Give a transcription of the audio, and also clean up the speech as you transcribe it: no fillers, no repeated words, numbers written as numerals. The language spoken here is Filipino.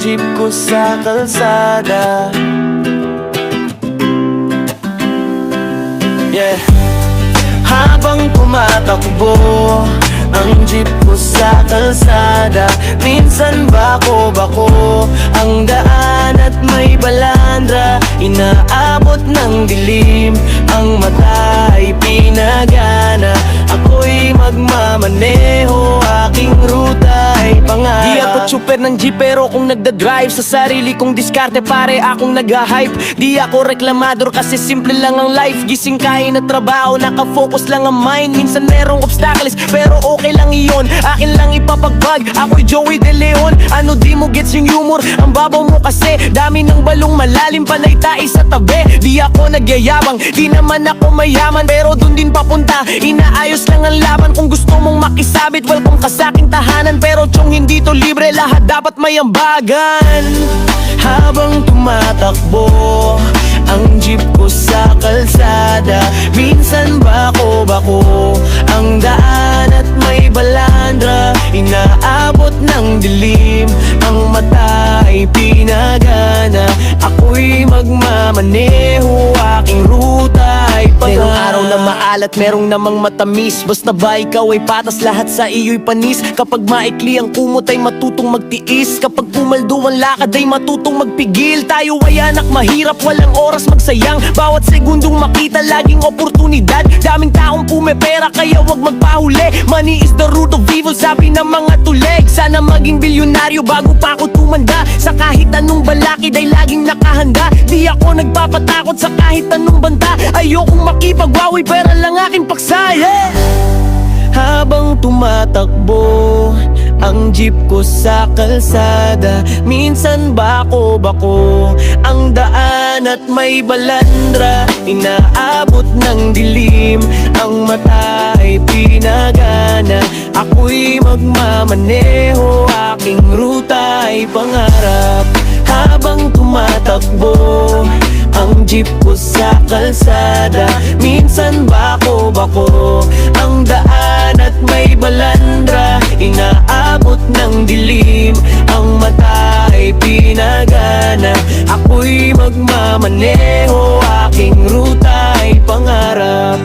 jeep ko sa kalsada. Yeah. Habang tumatakbo ang jeep ko sa kalsada, minsan bako-bako ang daan at may balandra. Inaabot ng dilim, ang mata ay pinagana. Ako'y magmamaneho, aking ruta ay pangarap. Di ako tsuper ng jeep pero kung nagdadrive sa sarili kong diskarte, pare akong nag-hype. Di ako reklamador kasi simple lang ang life. Gising, kain at trabaho, nakafocus lang ang mind. Minsan merong obstacles pero okay lang iyon, akin lang ipapagbag. Ako'y Joey De Leon. Ano di mo gets yung humor? Ang babaw mo kasi, dami ng balong malalim, panay tayo sa tabi. Di ako nagyayabang, di naman ako mayaman, pero dun din papunta, inaayos lang ang laban. Kung gusto mong makisabit, welcome ka sa aking tahanan. Pero chong hindi to libre, lahat dapat may ambagan. Habang tumatakbo ang jeep ko sa kalsada, minsan bako-bako ang daan at may balandra. Inaabot ng dilim, ang mata ay pinagana. Ako'y magmamaneho, aking ruta ay pangarap. Merong araw na maalat, merong namang matamis. Basta ba ikaw ay patas, lahat sa iyo'y panis. Kapag maikli ang kumot ay matutong magtiis. Kapag pumaldo ang lakad ay matutong magpigil. Tayo ay anak mahirap, walang oras magsayang. Bawat segundong makita, laging oportunidad. Daming taong pumepera, kaya wag magpahuli. Money is the root of evil, sabi ng mga tuleg. Sana maging bilyonaryo bago pa ako tumanda. Sa kahit anong balakid ay laging nakahanda. Di ako nagpapatakot sa kahit anong banta. Ayokong makipagwawi, pera lang aking paksa, yeah! Habang tumatakbo ang jeep ko sa kalsada, minsan bako-bako ang daan at may balandra. Inaabot ng dilim, ang mata ay pinagana. Ako'y magmamaneho, aking ruta ay pangarap. Habang tumatakbo ang jeep ko sa kalsada, minsan bako-bako ang daan at may balandra. Inaabot ng dilim, ang mata ay pinagana. Ako'y magmamaneho, aking ruta ay pangarap.